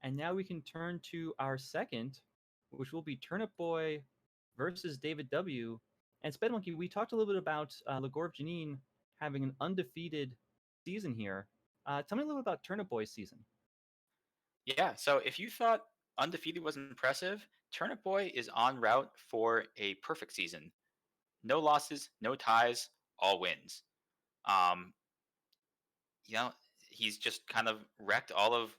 And now we can turn to our second, which will be Turnipboy versus DavidW. And Monkey, we talked a little bit about Legorv Janine having an undefeated season here. Tell me a little about Turnipboy's season. Yeah, so if you thought undefeated was impressive, Turnipboy is en route for a perfect season. No losses, no ties, all wins. Um, he's just kind of wrecked all of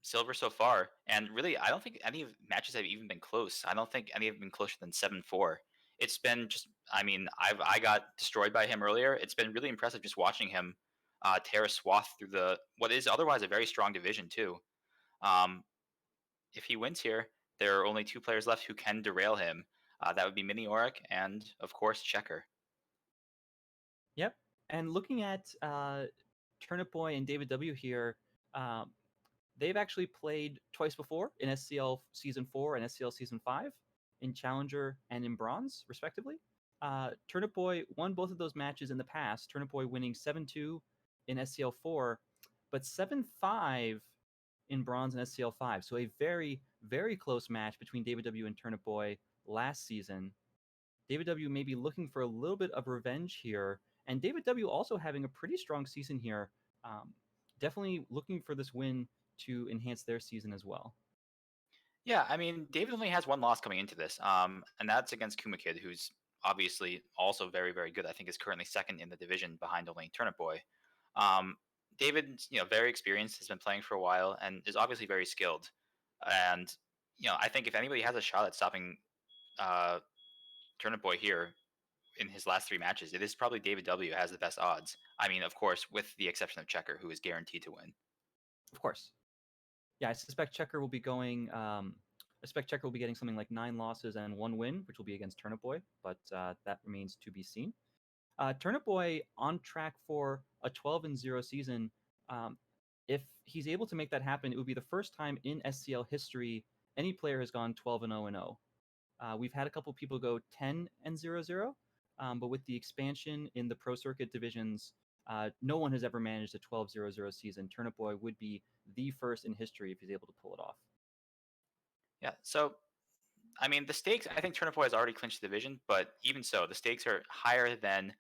Silver so far, and really, I don't think any of matches have even been close. I don't think any have been closer than 7-4. It's been just, I got destroyed by him earlier. It's been really impressive just watching him tear a swath through what is otherwise a very strong division too. Um, if he wins here, there are only two players left who can derail him. That would be Mini Auric and, of course, Checker. Yep. And looking at Turnipboy and DavidW here, they've actually played twice before in SCL Season 4 and SCL Season 5, in Challenger and in Bronze, respectively. Turnipboy won both of those matches in the past, Turnipboy winning 7-2 in SCL 4, but 7-5 in Bronze and SCL 5. So a very, very close match between DavidW and Turnipboy last season. DavidW may be looking for a little bit of revenge here, and DavidW also having a pretty strong season here. Definitely looking for this win to enhance their season as well. Yeah, I mean, David only has one loss coming into this, and that's against Kumakid, who's obviously also very, very good. I think is currently second in the division behind only Turnipboy. David's, very experienced, has been playing for a while, and is obviously very skilled. And, I think if anybody has a shot at stopping Turnipboy here in his last three matches, it is probably DavidW has the best odds. I mean, of course, with the exception of Checker, who is guaranteed to win. Of course. Yeah, I suspect Checker will be going. I expect Checker will be getting something like 9 losses and 1 win, which will be against Turnipboy, but that remains to be seen. Turnipboy on track for a 12-0 season. If he's able to make that happen, it would be the first time in SCL history any player has gone 12-0-0. We've had a couple people go 10-0-0, but with the expansion in the Pro Circuit divisions, no one has ever managed a 12-0-0 season. Turnipboy would be the first in history if he's able to pull it off. Yeah, so, I mean, the stakes, I think Turnipboy has already clinched the division, but even so, the stakes are higher than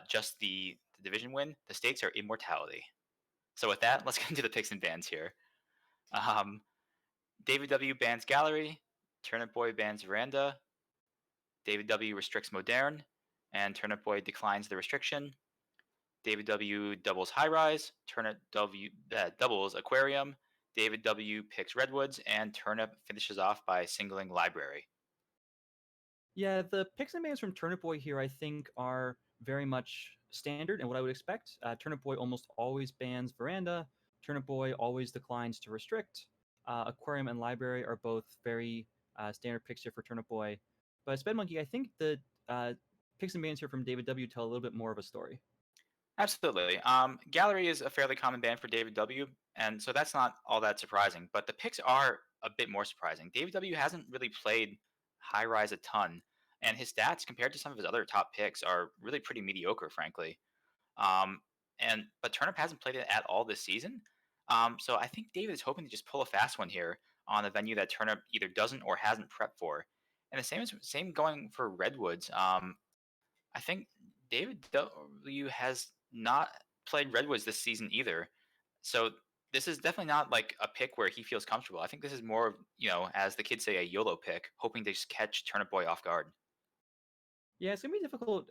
just the division win. The stakes are immortality. So with that, let's get into the picks and bans here. DavidW bans Gallery, Turnipboy bans Veranda, DavidW restricts Modern, and Turnipboy declines the restriction. DavidW doubles Highrise, Turnipw doubles Aquarium, DavidW picks Redwoods, and Turnip finishes off by singling Library. Yeah, the picks and bans from Turnipboy here, I think, are very much standard and what I would expect. Turnipboy almost always bans Veranda. Turnipboy always declines to restrict. Aquarium and Library are both very standard picks here for Turnipboy. But SpyParty, I think the picks and bans here from DavidW tell a little bit more of a story. Absolutely. Gallery is a fairly common ban for DavidW, and so that's not all that surprising. But the picks are a bit more surprising. DavidW hasn't really played Highrise a ton, and his stats compared to some of his other top picks are really pretty mediocre, frankly. But Turnip hasn't played it at all this season. So I think David is hoping to just pull a fast one here on a venue that Turnip either doesn't or hasn't prepped for. And the same going for Redwoods. I think DavidW has not played Redwoods this season either. So this is definitely not like a pick where he feels comfortable. I think this is more of, as the kids say, a YOLO pick, hoping to just catch Turnipboy off guard. Yeah, it's going to be difficult.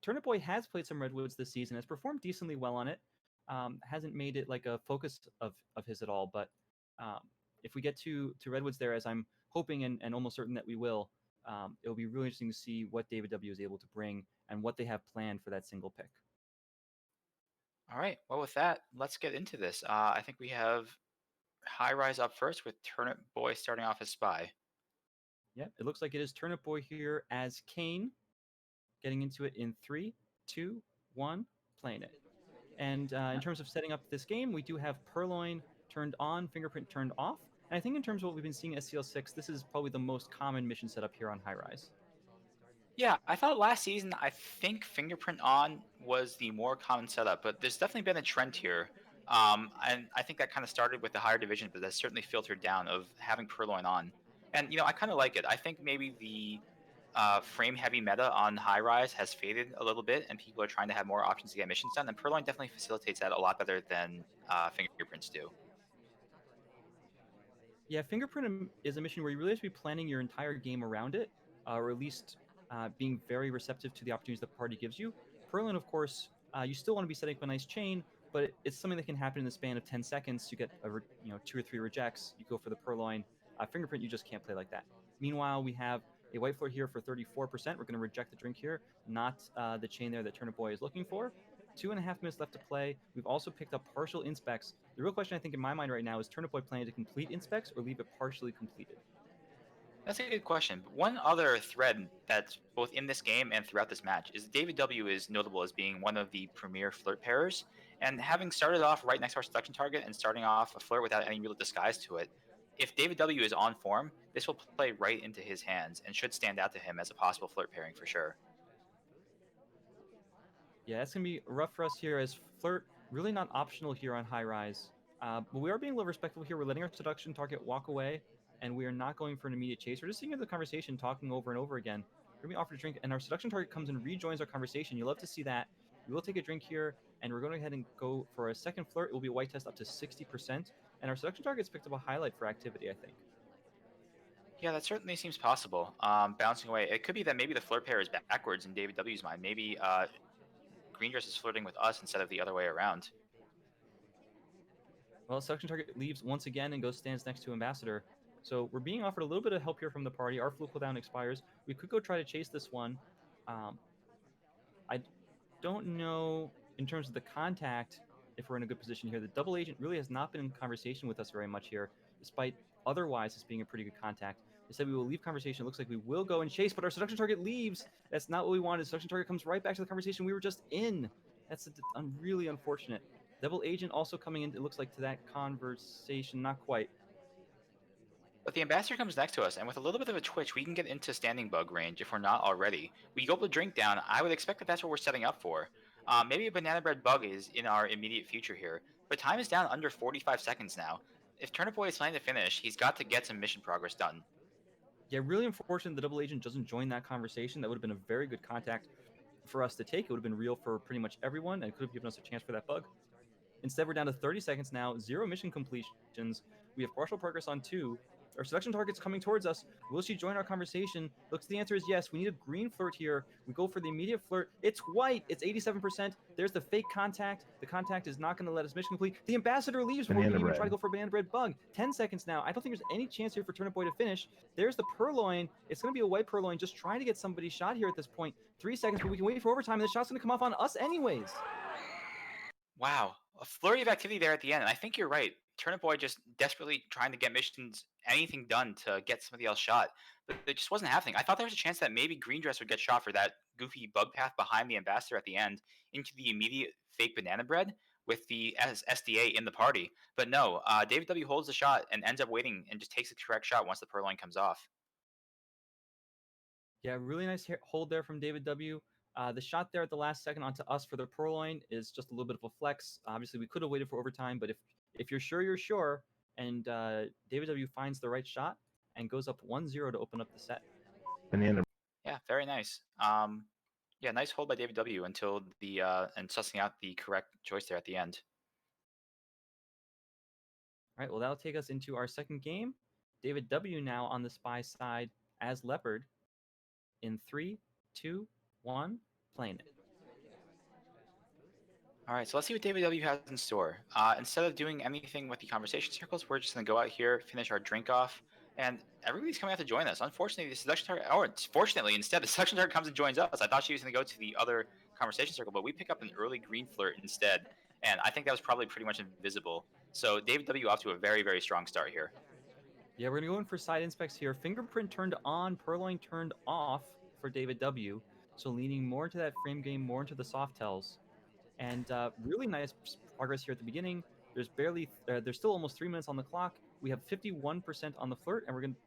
Turnipboy has played some Redwoods this season, has performed decently well on it. Hasn't made it like a focus of his at all, but if we get to Redwoods there, as I'm hoping and almost certain that we will, it'll be really interesting to see what DavidW is able to bring and what they have planned for that single pick. All right. Well, with that, let's get into this. I think we have Highrise up first with Turnipboy starting off as Spy. Yeah, it looks like it is Turnipboy here as Kane, getting into it in 3, 2, 1, playing it. And in terms of setting up this game, we do have Purloin turned on, Fingerprint turned off. And I think in terms of what we've been seeing at SCL6, this is probably the most common mission setup here on Highrise. Yeah, I thought last season, I think Fingerprint on was the more common setup, but there's definitely been a trend here And I think that kind of started with the higher division, but that's certainly filtered down of having Purloin on. And I kind of like it. I think maybe the frame heavy meta on Highrise has faded a little bit, and people are trying to have more options to get missions done. And Purloin definitely facilitates that a lot better than fingerprints do. Yeah, Fingerprint is a mission where you really have to be planning your entire game around it, or at least being very receptive to the opportunities the party gives you. Perlin, of course, you still want to be setting up a nice chain, but it's something that can happen in the span of 10 seconds. You get 2 or 3 rejects, you go for the Purloin. Fingerprint, you just can't play like that. Meanwhile, we have a white floor here for 34%. We're going to reject the drink here, not the chain there that Turnipboy is looking for. 2.5 minutes left to play. We've also picked up partial inspects. The real question I think in my mind right now is Turnipboy planning to complete inspects or leave it partially completed? That's a good question. But one other thread that's both in this game and throughout this match is DavidW is notable as being one of the premier flirt pairers. And having started off right next to our selection target and starting off a flirt without any real disguise to it, if DavidW is on form, this will play right into his hands and should stand out to him as a possible flirt pairing for sure. Yeah, it's going to be rough for us here as flirt really not optional here on Highrise. But we are being a little respectful here. We're letting our seduction target walk away, and we are not going for an immediate chase. We're just sitting in the conversation, talking over and over again. We're going to be offered a drink, and our seduction target comes and rejoins our conversation. You love to see that. We will take a drink here, and we're going to go ahead and go for a second flirt. It will be a white test up to 60%, and our seduction target's picked up a highlight for activity, I think. Yeah, that certainly seems possible. Bouncing away. It could be that maybe the flirt pair is backwards in DavidW's mind. Maybe Green Dress is flirting with us instead of the other way around. Well, seduction target leaves once again and stands next to Ambassador. So we're being offered a little bit of help here from the party. Our flu cooldown expires. We could go try to chase this one. I don't know in terms of the contact if we're in a good position here. The double agent really has not been in conversation with us very much here, despite otherwise this being a pretty good contact. They said we will leave conversation. It looks like we will go and chase, but our seduction target leaves. That's not what we wanted. Seduction target comes right back to the conversation we were just in. That's really unfortunate. Double agent also coming in, it looks like, to that conversation. Not quite. But the ambassador comes next to us, and with a little bit of a twitch, we can get into standing bug range if we're not already. We go the drink down. I would expect that that's what we're setting up for. Maybe a banana bread bug is in our immediate future here. But time is down under 45 seconds now. If Turnipboy is planning to finish, he's got to get some mission progress done. Yeah, really unfortunate the double agent doesn't join that conversation. That would have been a very good contact for us to take. It would have been real for pretty much everyone and could have given us a chance for that bug. Instead, we're down to 30 seconds now, 0 mission completions. We have partial progress on 2. Our selection target's coming towards us. Will she join our conversation? Looks the answer is yes. We need a green flirt here. We go for the immediate flirt. It's white. It's 87%. There's the fake contact. The contact is not going to let us mission complete. The ambassador leaves before we even try to go for banana bread bug. 10 seconds now. I don't think there's any chance here for Turnipboy to finish. There's the Purloin. It's going to be a white Purloin just trying to get somebody shot here at this point. 3 seconds, but we can wait for overtime, and the shot's going to come off on us anyways. Wow. A flurry of activity there at the end. And I think you're right. Turnipboy just desperately trying to get missions, anything done to get somebody else shot. But it just wasn't happening. I thought there was a chance that maybe Green Dress would get shot for that goofy bug path behind the ambassador at the end into the immediate fake banana bread with the SDA in the party. But no, DavidW holds the shot and ends up waiting and just takes the correct shot once the Purloin comes off. Yeah, really nice hold there from DavidW. The shot there at the last second onto us for the Purloin is just a little bit of a flex. Obviously, we could have waited for overtime, but if you're sure, you're sure. And DavidW finds the right shot and goes up 1-0 to open up the set. Banana. Yeah, very nice. Yeah, nice hold by DavidW until the and sussing out the correct choice there at the end. All right, well, that'll take us into our second game. DavidW now on the spy side as Leopard. In 3, 2, 1, playing it. All right, so let's see what DavidW has in store. Instead of doing anything with the conversation circles, we're just going to go out here, finish our drink off, and everybody's coming out to join us. Unfortunately, the seduction target, or fortunately, instead, the seduction target comes and joins us. I thought she was going to go to the other conversation circle, but we pick up an early green flirt instead, and I think that was probably pretty much invisible. So DavidW off to a very, very strong start here. Yeah, we're going to go in for side inspects here. Fingerprint turned on, Purloin turned off for DavidW. So leaning more into that frame game, more into the soft tells. And really nice progress here at the beginning. There's still almost 3 minutes on the clock. We have 51% on the flirt, and we're going to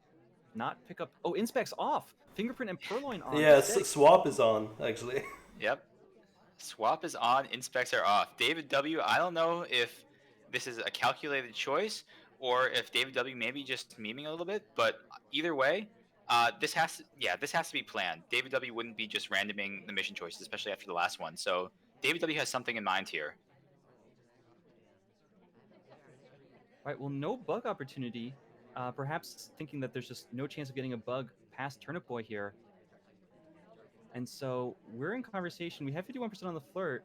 not pick up. Oh, inspects off. Fingerprint and Purloin on. Yeah, swap is on, actually. Yep. Swap is on, inspects are off. DavidW, I don't know if this is a calculated choice or if DavidW maybe just memeing a little bit. But either way, this has to be planned. DavidW wouldn't be just randoming the mission choices, especially after the last one. So DavidW has something in mind here. Right. Well, no bug opportunity. Perhaps thinking that there's just no chance of getting a bug past Turnipboy here. And so we're in conversation. We have 51% on the flirt,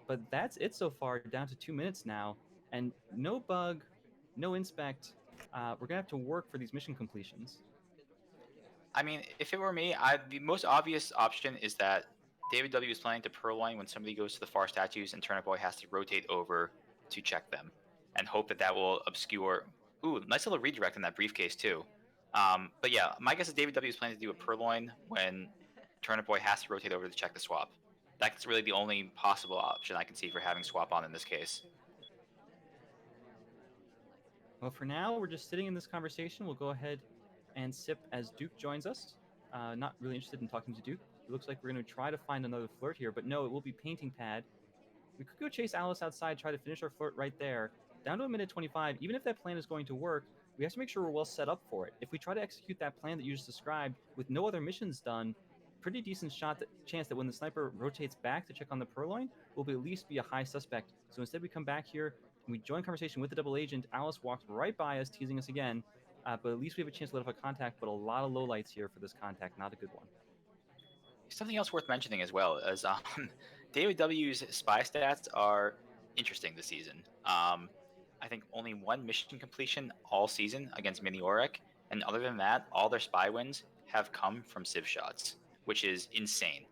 but that's it so far, down to 2 minutes now. And no bug, no inspect. We're going to have to work for these mission completions. I mean, if it were me, the most obvious option is that DavidW is planning to purloin when somebody goes to the far statues and Turnipboy has to rotate over to check them and hope that that will obscure. Ooh, nice little redirect in that briefcase too. But yeah, my guess is DavidW is planning to do a purloin when Turnipboy has to rotate over to check the swap. That's really the only possible option I can see for having swap on in this case. Well, for now, we're just sitting in this conversation. We'll go ahead and sip as Duke joins us. Not really interested in talking to Duke. It looks like we're going to try to find another flirt here, but no, it will be painting pad. We could go chase Alice outside, try to finish our flirt right there. Down to a minute 25, even if that plan is going to work, we have to make sure we're well set up for it. If we try to execute that plan that you just described with no other missions done, pretty decent chance that when the sniper rotates back to check on the purloin, we'll at least be a high suspect. So instead we come back here and we join conversation with the double agent. Alice walks right by us, teasing us again, but at least we have a chance to let off a contact, but a lot of lowlights here for this contact, not a good one. Something else worth mentioning as well is DavidW's spy stats are interesting this season. I think only one mission completion all season against Mini Auric, and other than that, all their spy wins have come from Civ shots, which is insane.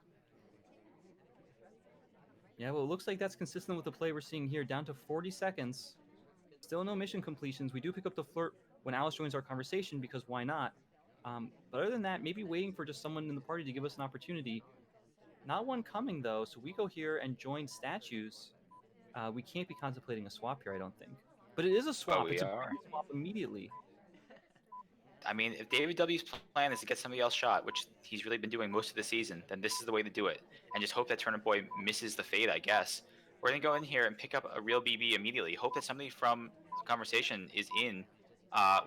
Yeah, well, it looks like that's consistent with the play we're seeing here, down to 40 seconds. Still no mission completions. We do pick up the flirt when Alice joins our conversation, because why not? But other than that, maybe waiting for just someone in the party to give us an opportunity. Not one coming, though, so we go here and join statues. We can't be contemplating a swap here, I don't think. But it is a swap. we It's a are. green swap immediately. I mean, if DavidW's plan is to get somebody else shot, which he's really been doing most of the season, then this is the way to do it. And just hope that Turnipboy misses the fade, I guess. We're going to go in here and pick up a real BB immediately. Hope that somebody from the conversation is in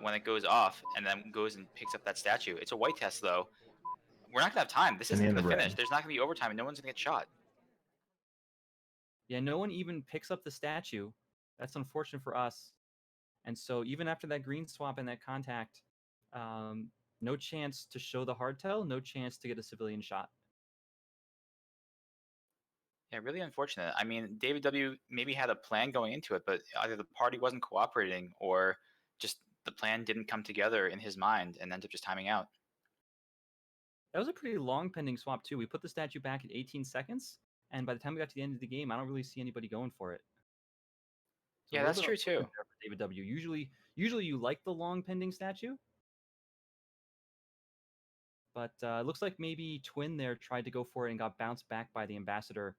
when it goes off and then goes and picks up that statue. It's a white test, though. We're not going to have time. This isn't going to finish. There's not going to be overtime and no one's going to get shot. Yeah, no one even picks up the statue. That's unfortunate for us. And so even after that green swap and that contact, no chance to show the hardtail, no chance to get a civilian shot. Yeah, really unfortunate. I mean, DavidW maybe had a plan going into it, but either the party wasn't cooperating or just the plan didn't come together in his mind and ended up just timing out. That was a pretty long pending swap, too. We put the statue back at 18 seconds, and by the time we got to the end of the game, I don't really see anybody going for it. So yeah, that's true, too. DavidW. Usually you like the long pending statue, but it looks like maybe Twin there tried to go for it and got bounced back by the ambassador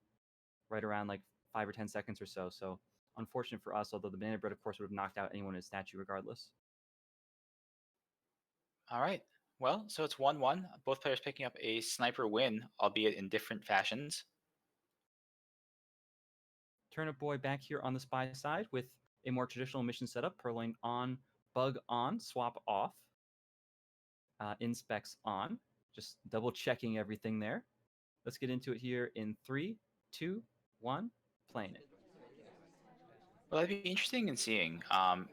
right around like 5 or 10 seconds or so. So unfortunate for us, although the banana bread, of course, would have knocked out anyone in his statue regardless. All right. Well, so it's 1-1. Both players picking up a sniper win, albeit in different fashions. Turnipboy back here on the spy side with a more traditional mission setup: purloin on, bug on, swap off, inspects on. Just double checking everything there. Let's get into it here in 3, 2, 1, playing it. What I'd be interested in seeing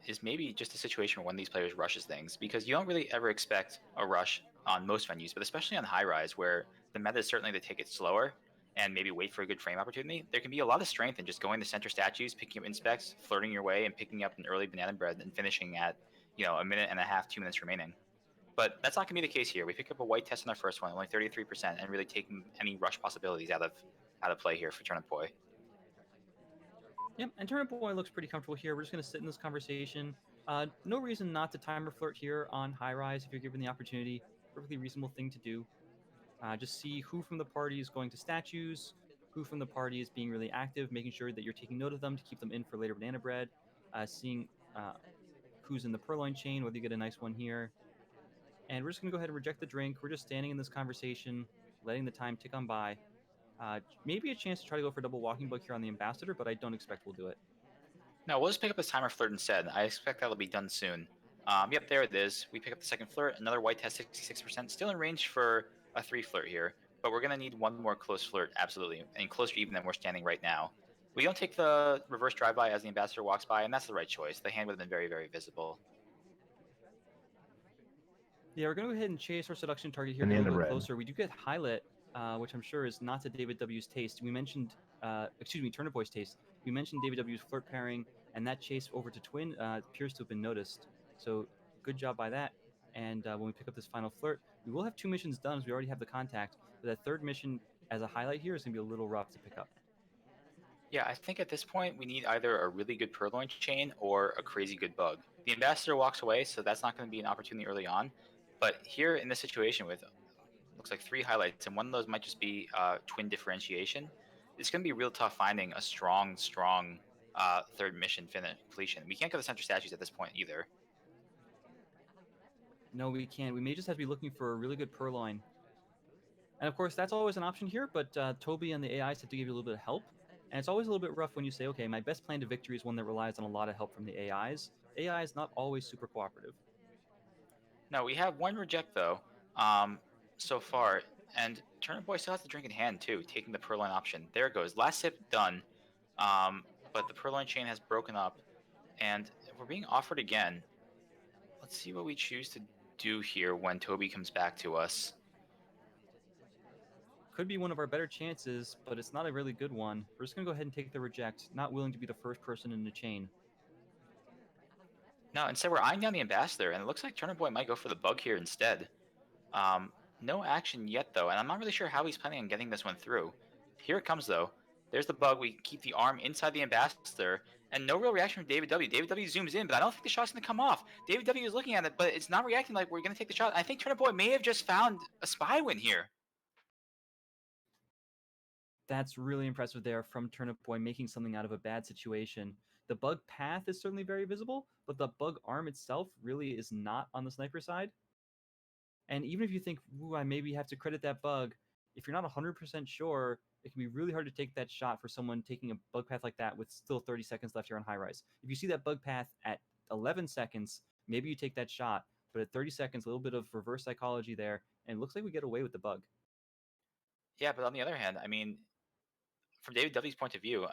is maybe just a situation where one of these players rushes things, because you don't really ever expect a rush on most venues, but especially on Highrise, where the meta is certainly to take it slower and maybe wait for a good frame opportunity. There can be a lot of strength in just going to center statues, picking up inspects, flirting your way, and picking up an early banana bread and finishing at, a minute and a half, 2 minutes remaining. But that's not going to be the case here. We pick up a white test on our first one, only 33%, and really taking any rush possibilities out of play here for Turnipboy. Yep, and Turnipboy looks pretty comfortable here. We're just going to sit in this conversation. No reason not to timer flirt here on Highrise if you're given the opportunity. Perfectly reasonable thing to do. Just see who from the party is going to statues, who from the party is being really active, making sure that you're taking note of them to keep them in for later banana bread. Seeing who's in the purloin chain, whether you get a nice one here. And we're just going to go ahead and reject the drink. We're just standing in this conversation, letting the time tick on by. Maybe a chance to try to go for double walking bug here on the ambassador, but I don't expect we'll do it. No, we'll just pick up this timer flirt instead. I expect that'll be done soon. Yep, there it is. We pick up the second flirt. Another white has 66%. Still in range for a 3 flirt here. But we're going to need one more close flirt, absolutely. And closer even than we're standing right now. We don't take the reverse drive-by as the ambassador walks by, and that's the right choice. The hand would have been very, very visible. Yeah, we're going to go ahead and chase our seduction target here a And little in the bit red. closer. We do get highlight, which I'm sure is not to DavidW's taste. We mentioned, Turnipboy's taste. We mentioned DavidW's flirt pairing, and that chase over to Twin appears to have been noticed. So good job by that. And when we pick up this final flirt, we will have 2 missions done as we already have the contact. But that third mission as a highlight here is going to be a little rough to pick up. Yeah, I think at this point we need either a really good purloin chain or a crazy good bug. The ambassador walks away, so that's not going to be an opportunity early on. But here in this situation with looks like 3 highlights, and one of those might just be twin differentiation, it's going to be real tough finding a strong third mission completion. We can't go to center statues at this point either. No, we can't. We may just have to be looking for a really good purloin. And of course, that's always an option here, but Toby and the AIs have to give you a little bit of help. And it's always a little bit rough when you say, okay, my best plan to victory is one that relies on a lot of help from the AIs. AI is not always super cooperative. Now we have 1 reject though, so far, and Turnipboy still has to drink in hand too, taking the purloin option. There it goes, last sip done, but the purloin chain has broken up, and we're being offered again. Let's see what we choose to do here when Toby comes back to us. Could be one of our better chances, but it's not a really good one. We're just going to go ahead and take the reject, not willing to be the first person in the chain. No, instead we're eyeing down the ambassador, and it looks like Turnipboy might go for the bug here instead. No action yet though, and I'm not really sure how he's planning on getting this one through. Here it comes though. There's the bug. We keep the arm inside the ambassador, and no real reaction from DavidW. DavidW zooms in, but I don't think the shot's going to come off. DavidW is looking at it, but it's not reacting like we're going to take the shot. I think Turnipboy may have just found a spy win here. That's really impressive there from Turnipboy, making something out of a bad situation. The bug path is certainly very visible, but the bug arm itself really is not on the sniper side. And even if you think, ooh, I maybe have to credit that bug, if you're not 100% sure, it can be really hard to take that shot for someone taking a bug path like that with still 30 seconds left here on Highrise. If you see that bug path at 11 seconds, maybe you take that shot, but at 30 seconds, a little bit of reverse psychology there, and it looks like we get away with the bug. Yeah, but on the other hand, I mean, from DavidW's point of view,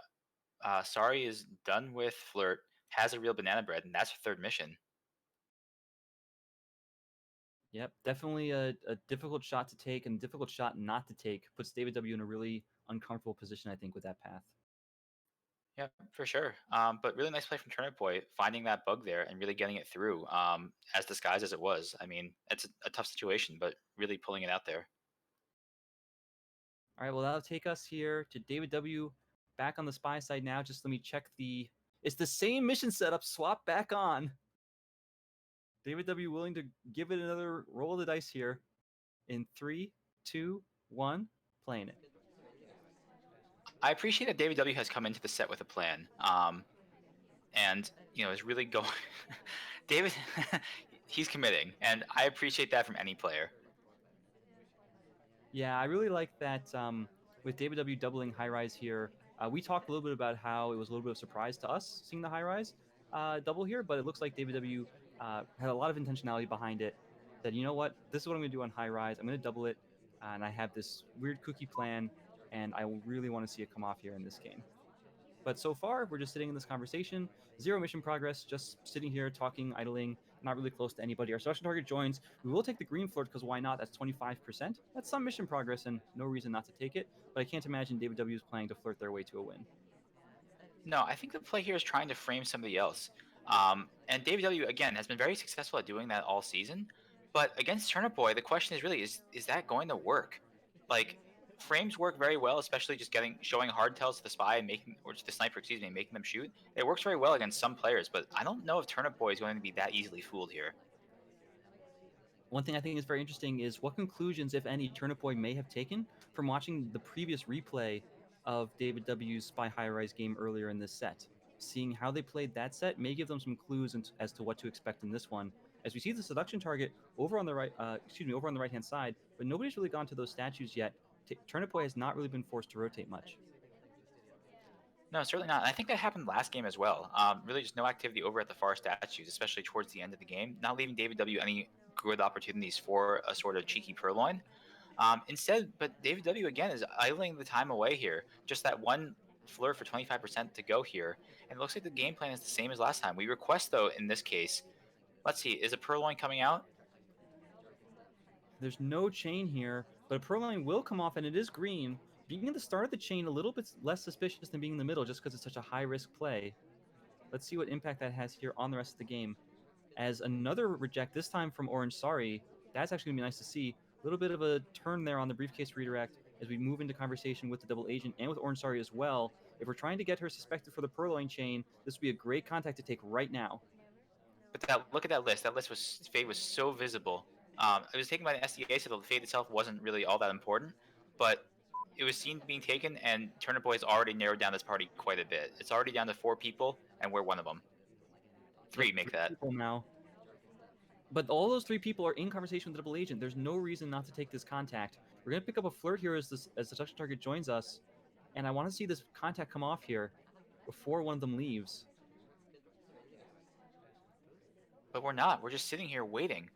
Sari is done with flirt, has a real banana bread, and that's her third mission. Yep, definitely a difficult shot to take and a difficult shot not to take. Puts DavidW in a really uncomfortable position, I think, with that path. Yeah, for sure. But really nice play from Turnipboy, finding that bug there and really getting it through, as disguised as it was. I mean, it's a tough situation, but really pulling it out there. All right, well, that'll take us here to DavidW back on the spy side now. Just let me check the... It's the same mission setup, swap back on. DavidW willing to give it another roll of the dice here. In 3, 2, 1, playing it. I appreciate that DavidW has come into the set with a plan, and is really going. David, he's committing, and I appreciate that from any player. Yeah, I really like that with DavidW doubling Highrise here. We talked a little bit about how it was a little bit of a surprise to us seeing the Highrise double here, but it looks like DavidW had a lot of intentionality behind it. That, you know what, this is what I'm going to do on Highrise. I'm going to double it, and I have this weird cookie plan, and I really want to see it come off here in this game. But so far, we're just sitting in this conversation. 0 mission progress, just sitting here talking, idling, not really close to anybody. Our seduction target joins. We will take the green flirt because why not? That's 25%. That's some mission progress and no reason not to take it. But I can't imagine DavidW is planning to flirt their way to a win. No, I think the play here is trying to frame somebody else. And DavidW, again, has been very successful at doing that all season. But against Turnipboy, the question is really, is that going to work? Like, frames work very well, especially just showing hardtails to the spy and to the sniper, making them shoot. It works very well against some players, but I don't know if Turnipboy is going to be that easily fooled here. One thing I think is very interesting is what conclusions, if any, Turnipboy may have taken from watching the previous replay of DavidW's Spy Highrise game earlier in this set. Seeing how they played that set may give them some clues as to what to expect in this one. As we see the seduction target over on the right-hand side, but nobody's really gone to those statues yet. Turnipboy has not really been forced to rotate much. No, certainly not. I think that happened last game as well. Really, just no activity over at the far statues, especially towards the end of the game, not leaving DavidW any good opportunities for a sort of cheeky purloin. Instead, but DavidW again is idling the time away here. Just that one flirt for 25% to go here, and it looks like the game plan is the same as last time. We request though in this case. Let's see, is a purloin coming out? There's no chain here, but a purloin will come off, and it is green. Being at the start of the chain, a little bit less suspicious than being in the middle, just because it's such a high-risk play. Let's see what impact that has here on the rest of the game. As another reject, this time from Orange Sorry, that's actually going to be nice to see. A little bit of a turn there on the briefcase redirect as we move into conversation with the double agent and with Orange Sorry as well. If we're trying to get her suspected for the purloin chain, this would be a great contact to take right now. But look at that list. That list was fade was so visible. It was taken by the SDA, so the fade itself wasn't really all that important. But it was seen being taken, and Turnipboy has already narrowed down this party quite a bit. It's already down to 4 people, and we're one of them. 3 Yep, make 3 that. people now. But all those 3 people are in conversation with the double agent. There's no reason not to take this contact. We're going to pick up a flirt here as the seduction target joins us. And I want to see this contact come off here before one of them leaves. But we're not. We're just sitting here waiting.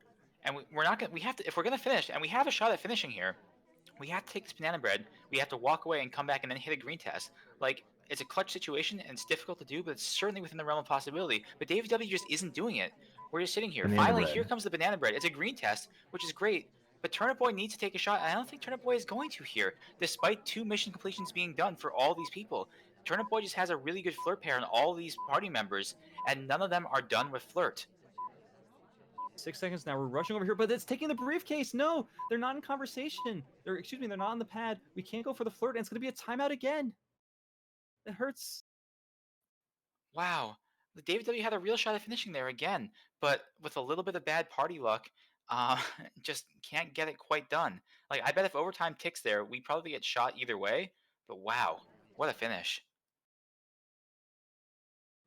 And we're not going to, we have to, if we're going to finish, and we have a shot at finishing here, we have to take this banana bread. We have to walk away and come back and then hit a green test. Like, it's a clutch situation and it's difficult to do, but it's certainly within the realm of possibility. But DavidW just isn't doing it. We're just sitting here. Banana Finally, bread. here comes the banana bread. It's a green test, which is great. But Turnipboy needs to take a shot, and I don't think Turnipboy is going to here, despite 2 mission completions being done for all these people. Turnipboy just has a really good flirt pair on all these party members, and none of them are done with flirt. 6 seconds now. We're rushing over here, but it's taking the briefcase. No, they're not in conversation. They're not on the pad. We can't go for the flirt, and it's going to be a timeout again. It hurts. Wow. The DavidW had a real shot at finishing there again, but with a little bit of bad party luck, uh, just can't get it quite done. Like, I bet if overtime ticks there, we probably get shot either way, but wow, what a finish.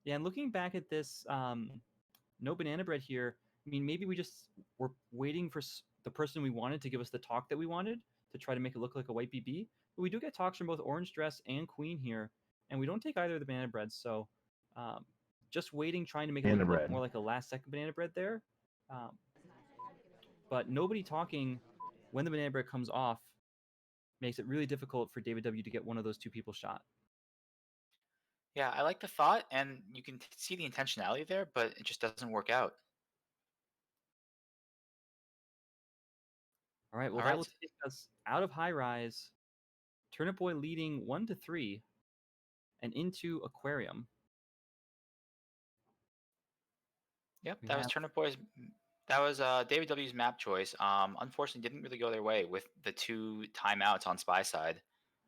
Yeah, and looking back at this, no banana bread here. I mean, maybe we just were waiting for the person we wanted to give us the talk that we wanted to try to make it look like a white BB. But we do get talks from both Orange Dress and Queen here, and we don't take either of the banana breads. So just waiting, trying to make it look more like a last-second banana bread there. But nobody talking when the banana bread comes off makes it really difficult for DavidW to get one of those 2 people shot. Yeah, I like the thought, and you can see the intentionality there, but it just doesn't work out. All right, well, that will take us out of Highrise. Turnipboy leading 1-3 and into Aquarium. Yep, that was Turnipboy's. That was DavidW's map choice. Unfortunately, didn't really go their way with the 2 timeouts on Spy side.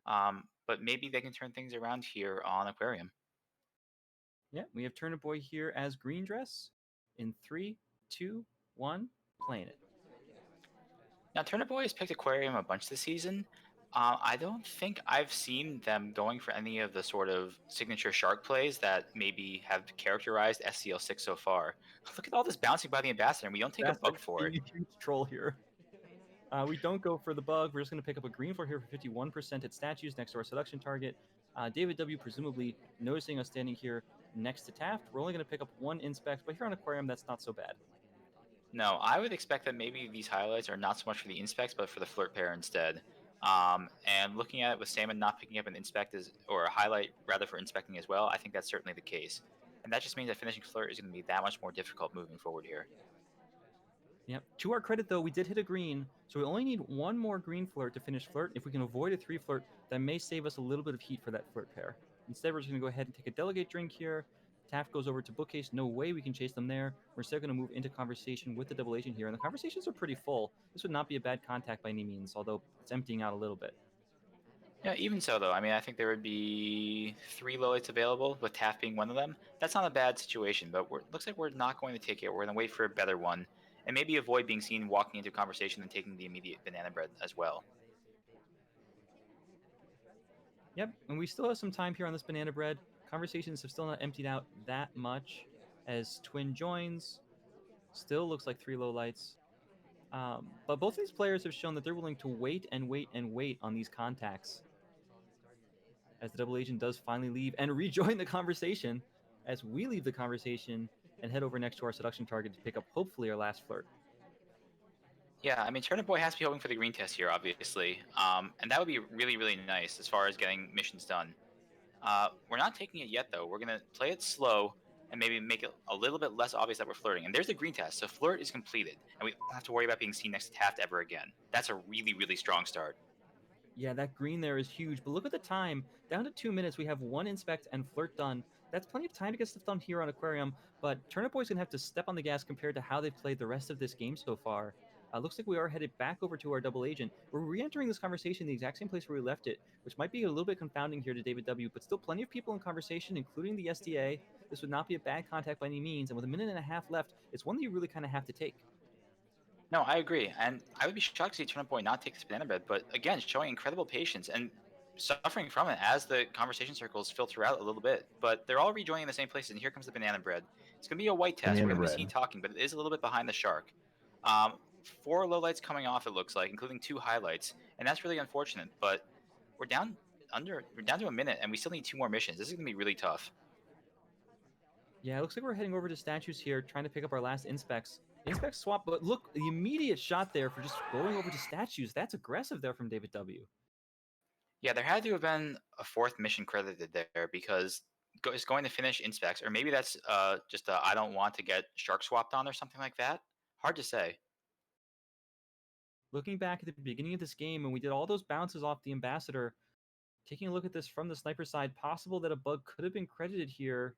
But maybe they can turn things around here on Aquarium. Yeah, we have Turnipboy here as green dress in 3, 2, 1, playing it. Now, Turnipboy has picked Aquarium a bunch this season. I don't think I've seen them going for any of the sort of signature shark plays that maybe have characterized SCL6 so far. Look at all this bouncing by the Ambassador, and we don't take a bug for it. Huge troll here. We don't go for the bug. We're just going to pick up a green floor here for 51% at statues next to our seduction target. DavidW presumably noticing us standing here next to Taft. We're only going to pick up 1 inspect, but here on Aquarium, that's not so bad. No, I would expect that maybe these highlights are not so much for the inspects, but for the flirt pair instead. And looking at it with Salmon not picking up an inspect or a highlight rather for inspecting as well, I think that's certainly the case. And that just means that finishing flirt is going to be that much more difficult moving forward here. Yep. To our credit, though, we did hit a green, so we only need 1 more green flirt to finish flirt. If we can avoid a 3 flirt, that may save us a little bit of heat for that flirt pair. Instead, we're just going to go ahead and take a delegate drink here. Taft goes over to Bookcase. No way we can chase them there. We're still going to move into conversation with the double agent here, and the conversations are pretty full. This would not be a bad contact by any means, although it's emptying out a little bit. Yeah, even so, though, I mean, I think there would be 3 low lights available, with Taft being one of them. That's not a bad situation, but looks like we're not going to take it. We're going to wait for a better one, and maybe avoid being seen walking into conversation and taking the immediate banana bread as well. Yep, and we still have some time here on this banana bread. Conversations have still not emptied out that much as Twin joins. Still looks like 3 low lights. But both these players have shown that they're willing to wait and wait and wait on these contacts. as the double agent does finally leave and rejoin the conversation as we leave the conversation and head over next to our seduction target to pick up hopefully our last flirt. Yeah, I mean, Turnipboy has to be hoping for the green test here, obviously. And that would be really, really nice as far as getting missions done. We're not taking it yet, though. We're going to play it slow and maybe make it a little bit less obvious that we're flirting. And there's the green test. So flirt is completed. And we don't have to worry about being seen next to Taft ever again. That's a really, really strong start. Yeah, that green there is huge, but look at the time. Down to 2 minutes, we have 1 inspect and flirt done. That's plenty of time to get stuff done here on Aquarium, but Turnipboy's going to have to step on the gas compared to how they've played the rest of this game so far. Looks like we are headed back over to our double agent. We're re-entering this conversation in the exact same place where we left it, which might be a little bit confounding here to DavidW, but still plenty of people in conversation, including the SDA. This would not be a bad contact by any means, and with a minute and a half left, it's one that you really kind of have to take. No, I agree. And I would be shocked to see Turnipboy not take this banana bread, but again, showing incredible patience and suffering from it as the conversation circles filter out a little bit. But they're all rejoining the same place, and here comes the banana bread. It's going to be a white test. We're Banana going to be bread. seen talking, but it is a little bit behind the shark. 4 lowlights coming off, it looks like, including 2 highlights, and that's really unfortunate. But we're down to a minute, and we still need 2 more missions. This is going to be really tough. Yeah, it looks like we're heading over to statues here, trying to pick up our last inspects. Inspect swap, but look, the immediate shot there for just going over to statues. That's aggressive there from DavidW. Yeah, there had to have been a 4th mission credited there because it's going to finish inspects, or maybe that's just a I don't want to get shark swapped on or something like that. Hard to say. Looking back at the beginning of this game, when we did all those bounces off the ambassador, taking a look at this from the sniper side, possible that a bug could have been credited here,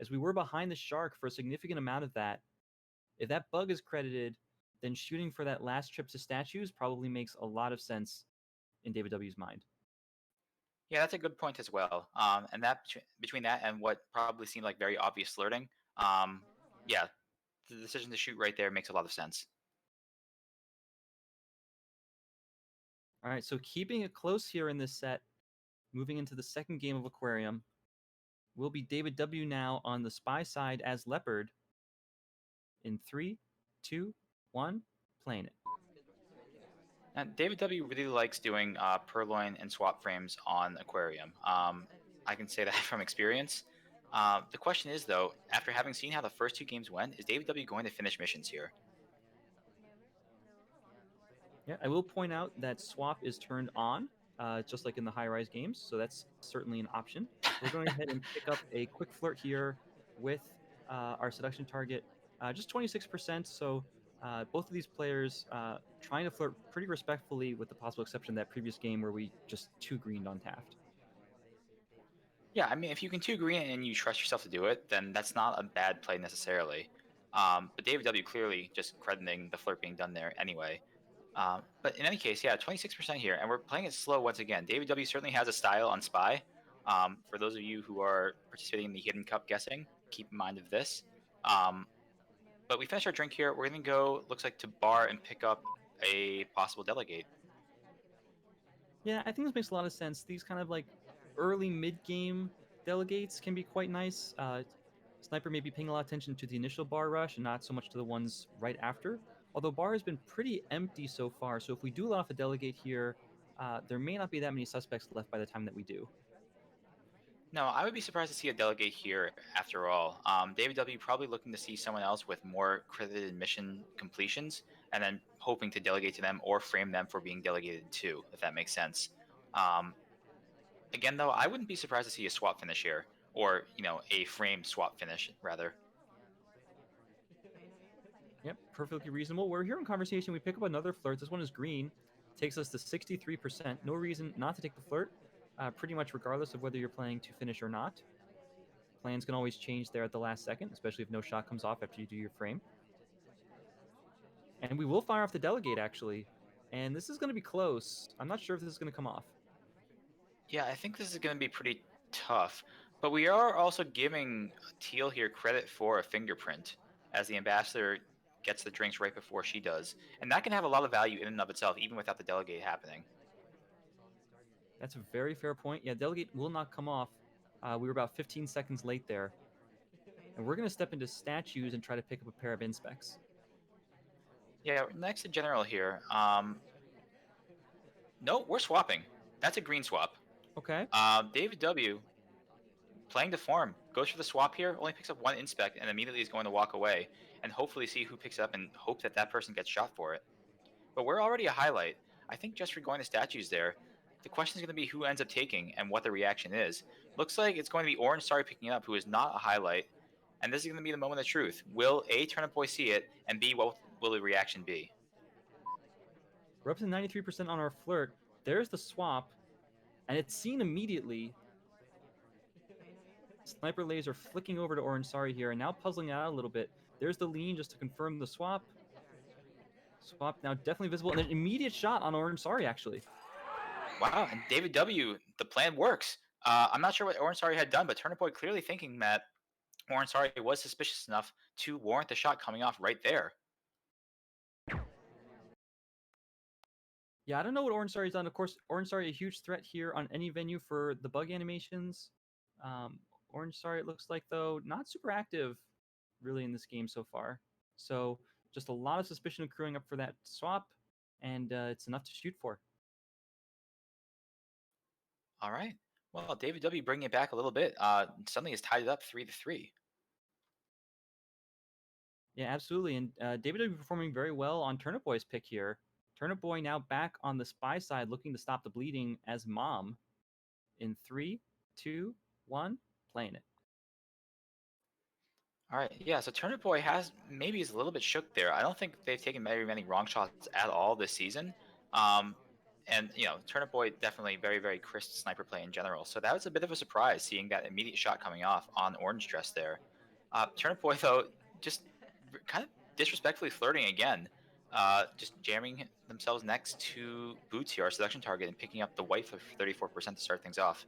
as we were behind the shark for a significant amount of that. If that bug is credited, then shooting for that last trip to statues probably makes a lot of sense in DavidW's mind. Yeah, that's a good point as well. And that between that and what probably seemed like very obvious flirting, yeah, the decision to shoot right there makes a lot of sense. All right, so keeping it close here in this set, moving into the second game of Aquarium, will be DavidW now on the spy side as Leopard. In 3, 2, 1, playing it. Now, DavidW really likes doing purloin and swap frames on Aquarium. I can say that from experience. The question is, though, after having seen how the first 2 games went, is DavidW going to finish missions here? Yeah, I will point out that swap is turned on, just like in the Highrise games, so that's certainly an option. We're going ahead and pick up a quick flirt here with our seduction target, just 26%, so both of these players trying to flirt pretty respectfully, with the possible exception of that previous game where we just 2-greened on Taft. Yeah, I mean, if you can 2 green and you trust yourself to do it, then that's not a bad play necessarily. But DavidW clearly just crediting the flirt being done there anyway. But in any case, yeah, 26% here, and we're playing it slow once again. DavidW certainly has a style on Spy. For those of you who are participating in the Hidden Cup guessing, keep in mind of this. But we finished our drink here. We're going to go, looks like, to bar and pick up a possible delegate. Yeah, I think this makes a lot of sense. These kind of like early mid-game delegates can be quite nice. Sniper may be paying a lot of attention to the initial bar rush and not so much to the ones right after. Although bar has been pretty empty so far, so if we do let off a delegate here, there may not be that many suspects left by the time that we do. No, I would be surprised to see a delegate here after all. DavidW probably looking to see someone else with more credited mission completions and then hoping to delegate to them or frame them for being delegated to, if that makes sense. Again, though, I wouldn't be surprised to see a swap finish here, or, a frame swap finish, rather. Yep, perfectly reasonable. We're here in conversation. We pick up another flirt. This one is green. Takes us to 63%. No reason not to take the flirt, pretty much regardless of whether you're playing to finish or not. Plans can always change there at the last second, especially if no shot comes off after you do your frame. And we will fire off the delegate, actually. And this is going to be close. I'm not sure if this is going to come off. Yeah, I think this is going to be pretty tough. But we are also giving Teal here credit for a fingerprint, as the ambassador gets the drinks right before she does. And that can have a lot of value in and of itself, even without the delegate happening. That's a very fair point. Yeah, delegate will not come off. We were about 15 seconds late there. And we're going to step into statues and try to pick up a pair of inspects. Yeah, next to General here. No, we're swapping. That's a green swap. Okay. David W, playing the form, goes for the swap here, only picks up one inspect, and immediately is going to walk away and hopefully see who picks it up and hope that that person gets shot for it. But we're already a highlight. I think just for going to statues there, the question is going to be who ends up taking and what the reaction is. Looks like it's going to be Orange Sorry picking it up, who is not a highlight. And this is going to be the moment of truth. Will A, Turnipboy see it, and B, what will the reaction be? We're up to 93% on our flirt. There's the swap, and it's seen immediately. Sniper laser flicking over to Orange Sorry here, and now puzzling it out a little bit. There's the lean just to confirm the swap. Swap now definitely visible, and an immediate shot on Orange Sorry, actually. Wow, and David W, the plan works. I'm not sure what Orange Sorry had done, but Turnipboy clearly thinking that Orange Sorry was suspicious enough to warrant the shot coming off right there. Yeah, I don't know what Orange Sorry's done. Of course, Orange Sorry a huge threat here on any venue for the bug animations. Orange Sorry, it looks like, though, not super active really in this game so far. So just a lot of suspicion accruing up for that swap, and it's enough to shoot for. All right. Well, David W bringing it back a little bit. Suddenly has tied it up 3-3. Yeah, absolutely. And DavidW performing very well on Turnipboy's pick here. Turnipboy now back on the spy side, looking to stop the bleeding as Mom. In 3, 2, 1, playing it. All right. Yeah. So Turnipboy has maybe is a little bit shook there. I don't think they've taken very many wrong shots at all this season. And Turnipboy definitely very very crisp sniper play in general. So that was a bit of a surprise seeing that immediate shot coming off on Orange Dress there. Turnipboy though just kind of disrespectfully flirting again. Just jamming themselves next to Boots here, our selection target, and picking up the white for 34% to start things off.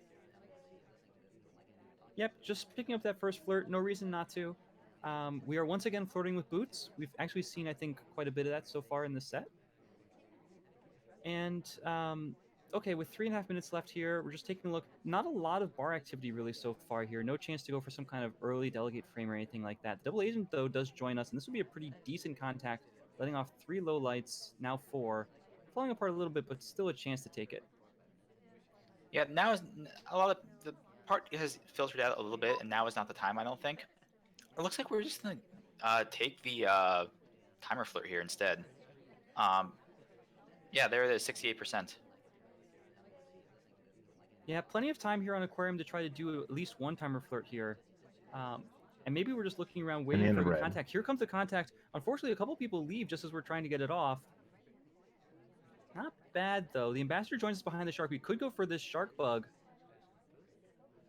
Yep, just picking up that first flirt. No reason not to. We are once again flirting with Boots. We've actually seen, I think, quite a bit of that so far in this set. And okay, with 3.5 minutes left here, we're just taking a look. Not a lot of bar activity really so far here. No chance to go for some kind of early delegate frame or anything like that. The double agent, though, does join us, and this will be a pretty decent contact, letting off 3 low lights, now 4. Falling apart a little bit, but still a chance to take it. Yeah, now is a lot of the part has filtered out a little bit, and now is not the time. I don't think. It looks like we're just gonna take the timer flirt here instead. Yeah, there it is, 68%. Yeah, plenty of time here on Aquarium to try to do at least one timer flirt here. And maybe we're just looking around waiting for the contact. Here comes the contact. Unfortunately, a couple people leave just as we're trying to get it off. Not bad, though. The ambassador joins us behind the shark. We could go for this shark bug.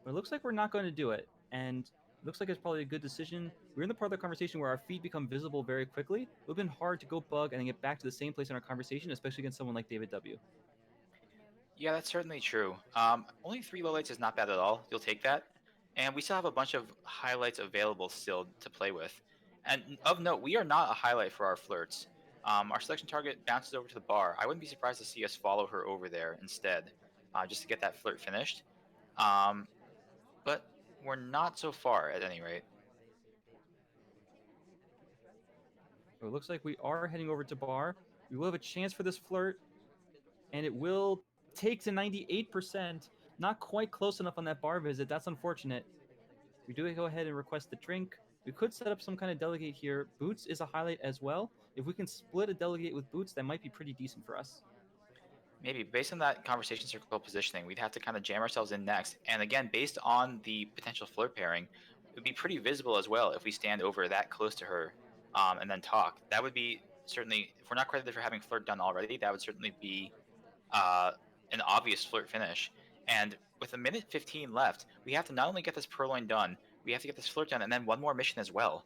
But it looks like we're not going to do it. And it looks like it's probably a good decision. We're in the part of the conversation where our feet become visible very quickly. It would have been hard to go bug and then get back to the same place in our conversation, especially against someone like DavidW. Yeah, that's certainly true. Only 3 lowlights is not bad at all. You'll take that. And we still have a bunch of highlights available still to play with. And of note, we are not a highlight for our flirts. Our selection target bounces over to the bar. I wouldn't be surprised to see us follow her over there instead, just to get that flirt finished. But we're not so far at any rate. So it looks like we are heading over to bar. We will have a chance for this flirt. And it will take to 98%. Not quite close enough on that bar visit. That's unfortunate. We do go ahead and request the drink. We could set up some kind of delegate here. Boots is a highlight as well. If we can split a delegate with Boots, that might be pretty decent for us. Maybe based on that conversation circle positioning, we'd have to kind of jam ourselves in next. And again, based on the potential flirt pairing, it would be pretty visible as well if we stand over that close to her and then talk. That would be certainly, if we're not credited for having flirt done already, that would certainly be an obvious flirt finish. And with 1:15 left, we have to not only get this purloin done, we have to get this flirt done, and then one more mission as well.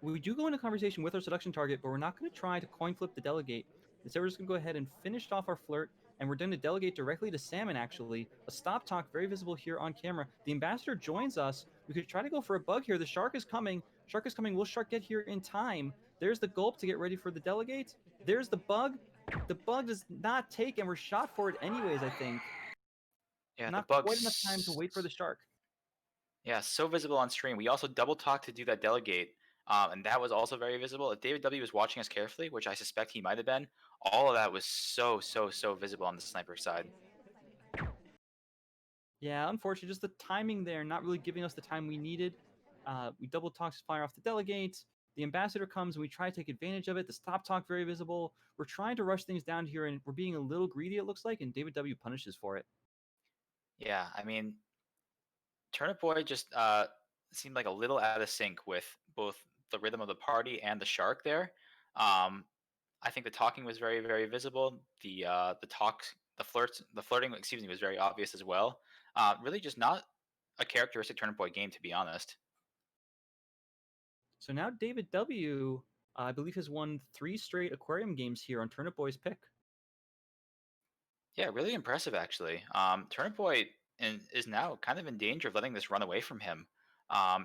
We do go into conversation with our seduction target, but we're not going to try to coin flip the delegate. Instead, we're just going to go ahead and finish off our flirt, and we're going to delegate directly to Salmon, actually. A stop talk, very visible here on camera. The ambassador joins us. We could try to go for a bug here. The shark is coming. Shark is coming. Will shark get here in time? There's the gulp to get ready for the delegate. There's the bug. The bug does not take, and we're shot for it anyways, I think. Yeah, Not the bug's quite enough time to wait for the shark. Yeah, so visible on stream. We also double talked to do that delegate, and that was also very visible. If David W was watching us carefully, which I suspect he might have been, all of that was so visible on the sniper side. Yeah, unfortunately, just the timing there, not really giving us the time we needed. We double toxic fire off the delegate. The ambassador comes and we try to take advantage of it. The stop talk very visible. We're trying to rush things down here and we're being a little greedy, it looks like, and DavidW punishes for it. Yeah, I mean, Turnipboy just seemed like a little out of sync with both the rhythm of the party and the shark there. Um, I think the talking was very, very visible. The flirting, excuse me, was very obvious as well. Really, just not a characteristic Turnipboy game, to be honest. So now DavidW, I believe, has won 3 straight Aquarium games here on Turnipboy's pick. Yeah, really impressive actually. Turnipboy is now kind of in danger of letting this run away from him.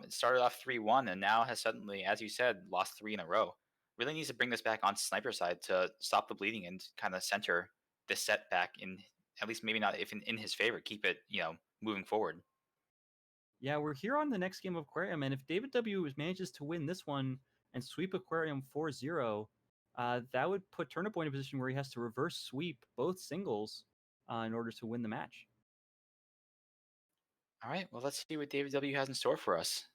It started off 3-1 and now has suddenly, as you said, lost 3 in a row. Really needs to bring this back on sniper side to stop the bleeding and kind of center this setback in, at least maybe not if in his favor, keep it, moving forward. Yeah, we're here on the next game of Aquarium, and if DavidW manages to win this one and sweep Aquarium 4-0, that would put Turnipboy in a position where he has to reverse sweep both singles in order to win the match. All right, well, let's see what DavidW has in store for us.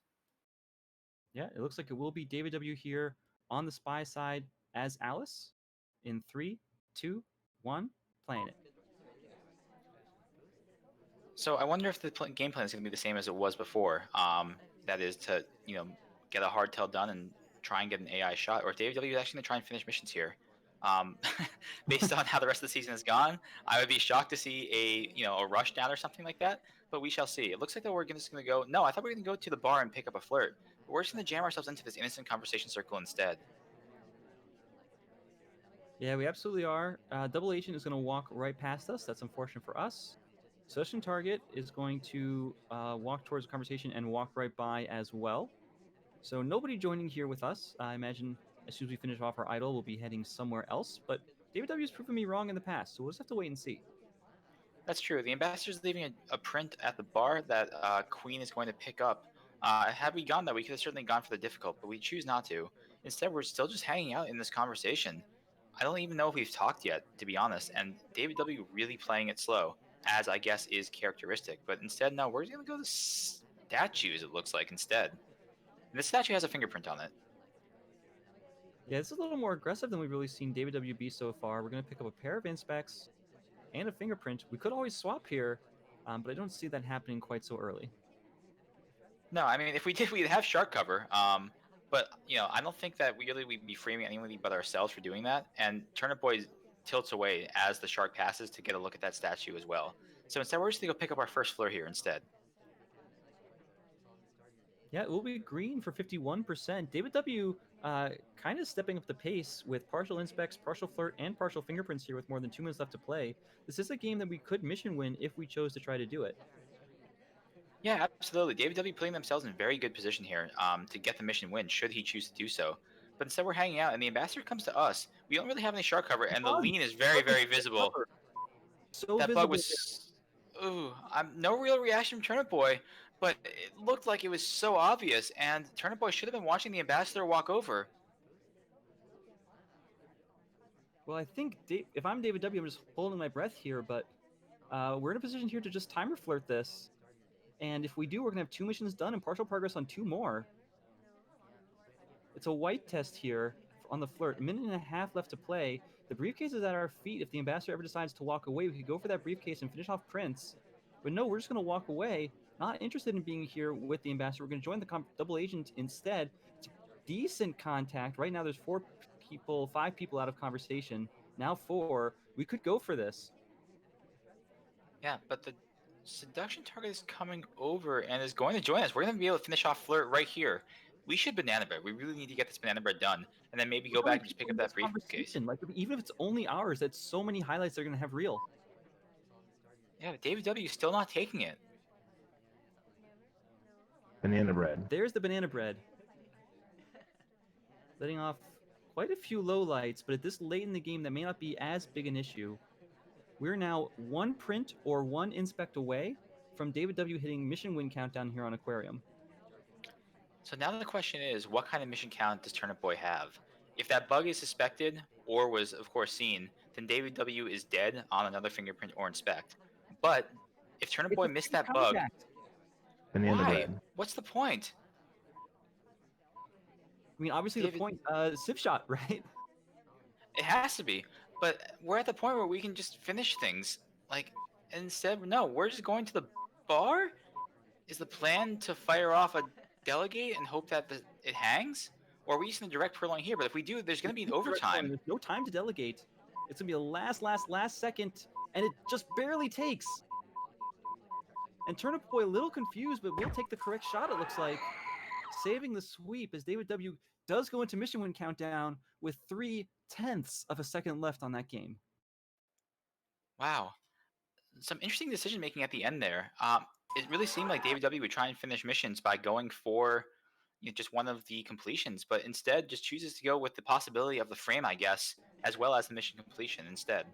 Yeah, it looks like it will be DavidW here on the spy side as Alice in 3, 2, 1, playing it. So I wonder if the game plan is going to be the same as it was before. That is to get a hardtail done and try and get an AI shot, or if DavidW is actually going to try and finish missions here. Based on how the rest of the season has gone, I would be shocked to see a rush down or something like that. But we shall see. It looks like that we're just going to go. No, I thought we were going to go to the bar and pick up a flirt, but we're just going to jam ourselves into this innocent conversation circle instead. Yeah, we absolutely are. Double Agent is going to walk right past us. That's unfortunate for us. Session Target is going to walk towards the conversation and walk right by as well. So nobody joining here with us. I imagine as soon as we finish off our idol, we'll be heading somewhere else. But DavidW has proven me wrong in the past, so we'll just have to wait and see. That's true. The ambassador's leaving a print at the bar that Queen is going to pick up. Had we gone that, we could have certainly gone for the difficult, but we choose not to. Instead, we're still just hanging out in this conversation. I don't even know if we've talked yet, to be honest, and DavidW really playing it slow, as I guess is characteristic. But instead, no, we're going to go to statues, it looks like, instead. And the statue has a fingerprint on it. Yeah, this is a little more aggressive than we've really seen DavidW be so far. We're going to pick up a pair of inspects and a fingerprint. We could always swap here, but I don't see that happening quite so early. No, I mean, if we did, we'd have shark cover. But I don't think that we'd be framing anybody but ourselves for doing that. And Turnip Boy tilts away as the shark passes to get a look at that statue as well. So instead, we're just gonna go pick up our first flirt here instead. Yeah, it will be green for 51%. DavidW kind of stepping up the pace with partial inspects, partial flirt, and partial fingerprints here with more than 2 minutes left to play. This is a game that we could mission win if we chose to try to do it. Yeah, absolutely. DavidW putting themselves in very good position here to get the mission win, should he choose to do so. But instead, we're hanging out, and the ambassador comes to us. We don't really have any shark cover, and the lean is very, very visible. So That visible. bug was. Ooh, no real reaction from Turnip Boy, but it looked like it was so obvious, and Turnip Boy should have been watching the ambassador walk over. Well, I think if I'm DavidW, I'm just holding my breath here, but we're in a position here to just timer flirt this. And if we do, we're going to have 2 missions done and partial progress on 2 more. It's a white test here on the flirt. A minute and a half left to play. The briefcase is at our feet. If the ambassador ever decides to walk away, we could go for that briefcase and finish off Prince. But no, we're just going to walk away. Not interested in being here with the ambassador. We're going to join the double agent instead. It's decent contact. Right now there's 5 people out of conversation. Now 4. We could go for this. Yeah, but the seduction target is coming over and is going to join us. We're going to be able to finish off flirt right here. We should banana bread. We really need to get this banana bread done, and then maybe go back and just pick up that briefcase. Like, even if it's only ours, that's so many highlights they're going to have real. Yeah, but DavidW is still not taking it. Banana bread. There's the banana bread. Letting off quite a few lowlights, but at this late in the game, that may not be as big an issue. We're now 1 print or 1 inspect away from DavidW hitting mission win countdown here on Aquarium. So now the question is, what kind of mission count does Turnip Boy have? If that bug is suspected or was, of course, seen, then DavidW is dead on another fingerprint or inspect. But if Turnip It's Boy a missed free that bug, contact. Banana why? bread. What's the point? I mean, obviously David- the point, Civ shot, right? It has to be. But we're at the point where we can just finish things. Like, instead, no, we're just going to the bar? Is the plan to fire off a delegate and hope that it hangs? Or are we using the direct purloin here? But if we do, there's going to be an overtime. There's no time to delegate. It's gonna be a last second, and it just barely takes. And Turnip Boy a little confused, but will take the correct shot, it looks like. Saving the sweep as DavidW does go into mission win countdown with 0.3 of a second left on that game. Wow. Some interesting decision making at the end there. It really seemed like DavidW would try and finish missions by going for just one of the completions, but instead just chooses to go with the possibility of the frame, I guess, as well as the mission completion instead.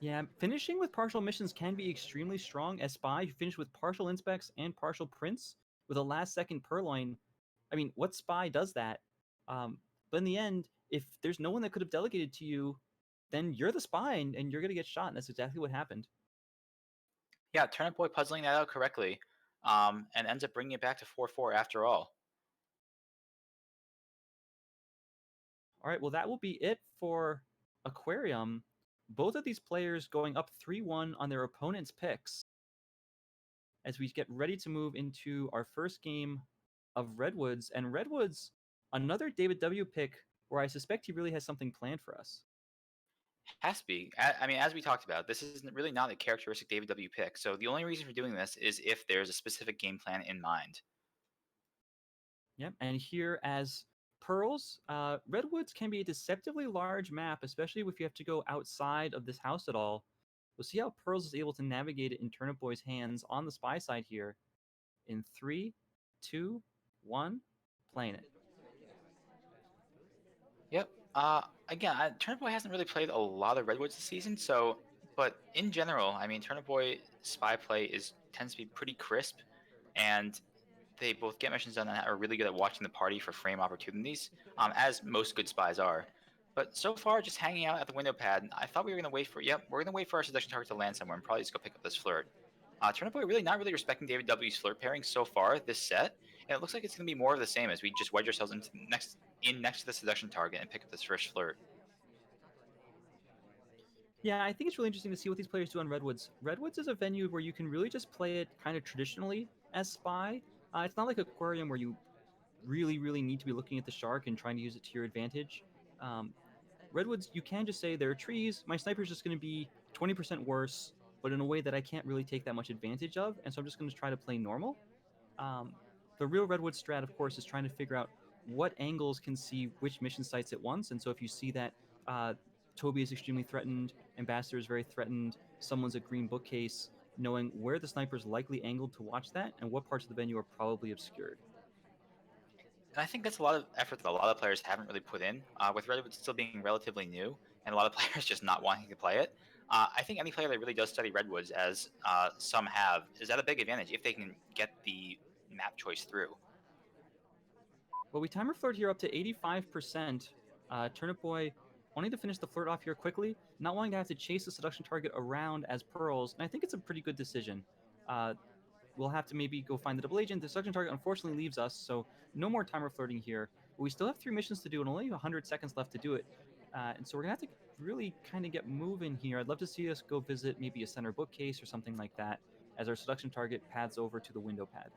Yeah, finishing with partial missions can be extremely strong. As Spy, you finish with partial inspects and partial prints with a last-second purloin. I mean, what Spy does that? But in the end, if there's no one that could have delegated to you, then you're the Spy, and you're going to get shot, and that's exactly what happened. Yeah, Turnip Boy puzzling that out correctly, and ends up bringing it back to 4-4 after all. All right, well, that will be it for Aquarium. Both of these players going up 3-1 on their opponent's picks as we get ready to move into our first game of Redwoods. And Redwoods, another DavidW pick where I suspect he really has something planned for us. Has to be. I mean, as we talked about, this is really not a characteristic DavidW pick. So the only reason for doing this is if there's a specific game plan in mind. Yep, and here as Pearls, Redwoods can be a deceptively large map, especially if you have to go outside of this house at all. We'll see how Pearls is able to navigate it in Turnip Boy's hands on the Spy side here. In 3, 2, 1, playing it. Yep. Again, Turnip Boy hasn't really played a lot of Redwoods this season, but in general, I mean, Turnip Boy spy play tends to be pretty crisp, and they both get missions done and are really good at watching the party for frame opportunities, as most good spies are. But so far, just hanging out at the window pad, I thought we were going to wait for, we're going to wait for our seduction target to land somewhere and probably just go pick up this flirt. Turnip Boy really not really respecting DavidW's flirt pairing so far this set, and it looks like it's going to be more of the same as we just wedge ourselves next to the seduction target and pick up this first flirt. Yeah, I think it's really interesting to see what these players do on Redwoods. Redwoods is a venue where you can really just play it kind of traditionally as Spy. It's not like Aquarium where you really need to be looking at the shark and trying to use it to your advantage. Redwoods, you can just say there are trees. My sniper's just going to be 20% worse, but in a way that I can't really take that much advantage of, and so I'm just going to try to play normal. The real Redwood strat, of course, is trying to figure out what angles can see which mission sites at once, and so if you see that Toby is extremely threatened, Ambassador is very threatened, someone's a green bookcase, knowing where the sniper is likely angled to watch that and what parts of the venue are probably obscured. And I think that's a lot of effort that a lot of players haven't really put in, with Redwoods still being relatively new and a lot of players just not wanting to play it. I think any player that really does study Redwoods, as some have, is at a big advantage if they can get the map choice through. Well, we timer flirt here up to 85%. Turnip Boy wanting to finish the flirt off here quickly, not wanting to have to chase the seduction target around as Pearls, and I think it's a pretty good decision. We'll have to maybe go find the double agent. The seduction target unfortunately leaves us, so no more timer flirting here. But we still have 3 missions to do and only 100 seconds left to do it. And so we're going to have to really kind of get moving here. I'd love to see us go visit maybe a center bookcase or something like that as our seduction target pads over to the window pad.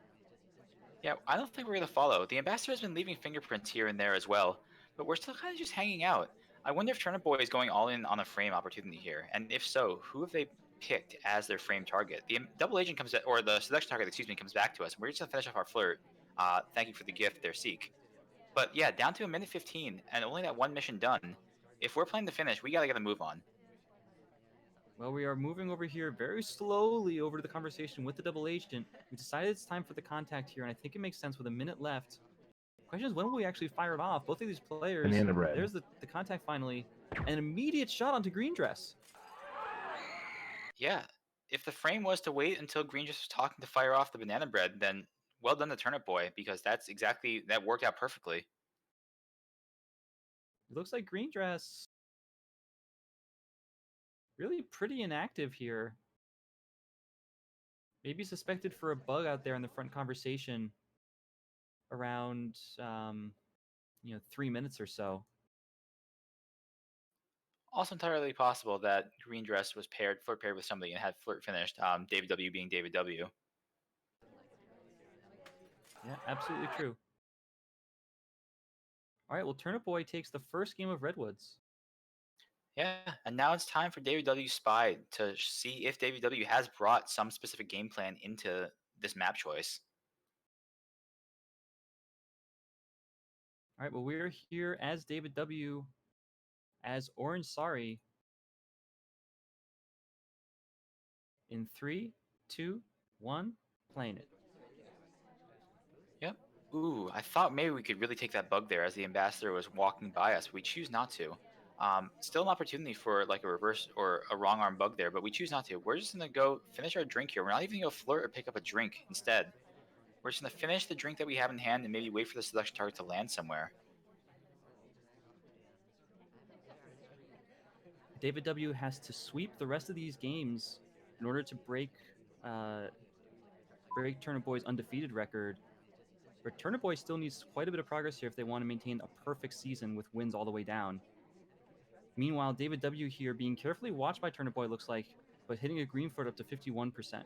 Yeah, I don't think we're going to follow. The Ambassador has been leaving fingerprints here and there as well, but we're still kind of just hanging out. I wonder if Turnip Boy is going all in on a frame opportunity here, and if so, who have they picked as their frame target? The double agent or the seduction target, comes back to us, and we're just going to finish off our flirt. Thank you for the gift there, Seek. But yeah, down to a minute 15, and only that one mission done. If we're playing to finish, we got to get a move on. Well, we are moving over here very slowly over to the conversation with the double agent. We decided it's time for the contact here, and I think it makes sense with a minute left. Question is, when will we actually fire it off? Both of these players, Banana bread. there's the contact finally. An immediate shot onto Green Dress. Yeah, if the frame was to wait until Green just was talking to fire off the banana bread, then well done to Turnip Boy, because that worked out perfectly. It looks like Green Dress really pretty inactive here. Maybe suspected for a bug out there in the front conversation around 3 minutes or so. Also entirely possible that Green Dress was flirt paired with somebody and had flirt finished. DavidW being DavidW. Yeah, absolutely true. All right, well, Turnipboy takes the first game of Redwoods. Yeah, and now it's time for DavidW Spy to see if DavidW has brought some specific game plan into this map choice. All right, well, we're here as DavidW, as Orange Sorry. In 3, 2, 1, playing it. Yep. Ooh, I thought maybe we could really take that bug there as the ambassador was walking by us. We choose not to. Still an opportunity for like a reverse or a wrong arm bug there, but we choose not to. We're just gonna go finish our drink here. We're not even gonna go flirt or pick up a drink. Instead, we're just gonna finish the drink that we have in hand and maybe wait for the selection target to land somewhere. DavidW has to sweep the rest of these games in order to break Turnipboy's undefeated record. But Turnipboy still needs quite a bit of progress here if they want to maintain a perfect season with wins all the way down. Meanwhile, DavidW here being carefully watched by Turnipboy looks like, but hitting a green flirt up to 51%.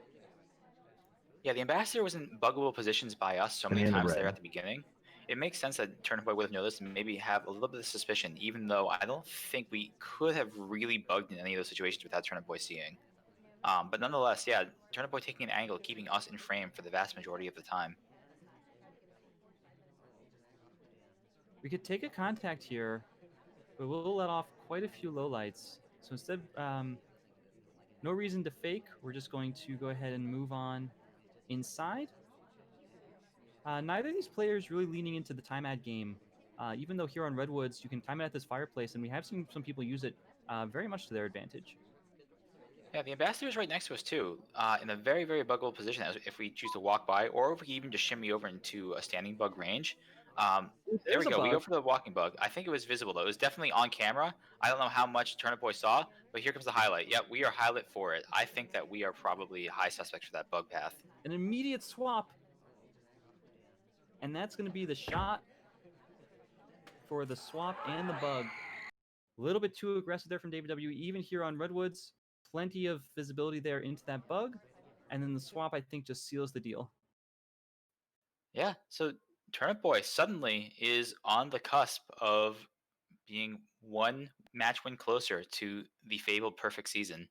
Yeah, the ambassador was in buggable positions by us so many times there at the beginning. It makes sense that Turnipboy would have noticed and maybe have a little bit of suspicion, even though I don't think we could have really bugged in any of those situations without Turnipboy seeing. But nonetheless, yeah, Turnipboy taking an angle, keeping us in frame for the vast majority of the time. We could take a contact here, but we'll let off quite a few lowlights. So instead, no reason to fake. We're just going to go ahead and move on inside. Neither of these players really leaning into the time ad game. Even though here on Redwoods, you can time it at this fireplace, and we have seen some people use it very much to their advantage. Yeah, the ambassador is right next to us too, in a very, very buggable position as if we choose to walk by, or if we even just shimmy over into a standing bug range. There we go. We go for the walking bug. I think it was visible though. It was definitely on camera. I don't know how much Turnipboy saw, but here comes the highlight. Yep, we are highlight for it. I think that we are probably high suspects for that bug path. An immediate swap, and that's going to be the shot for the swap and the bug. A little bit too aggressive there from DavidW. Even here on Redwoods, plenty of visibility there into that bug, and then the swap I think just seals the deal. Yeah, so Turnipboy suddenly is on the cusp of being one match win closer to the fabled perfect season.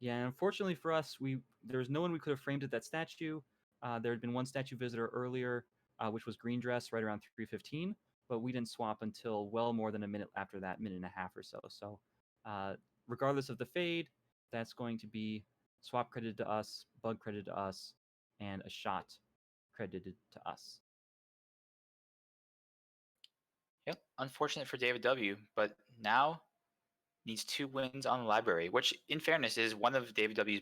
Yeah, and unfortunately for us, there was no one we could have framed at that statue. There had been one statue visitor earlier, which was Green Dress, right around 3:15, but we didn't swap until well more than a minute after that, minute and a half or so. So, regardless of the fade, that's going to be swap credited to us, bug credited to us, and a shot credited to us. Yep, unfortunate for DavidW, but now needs 2 wins on the library, which, in fairness, is one of DavidW's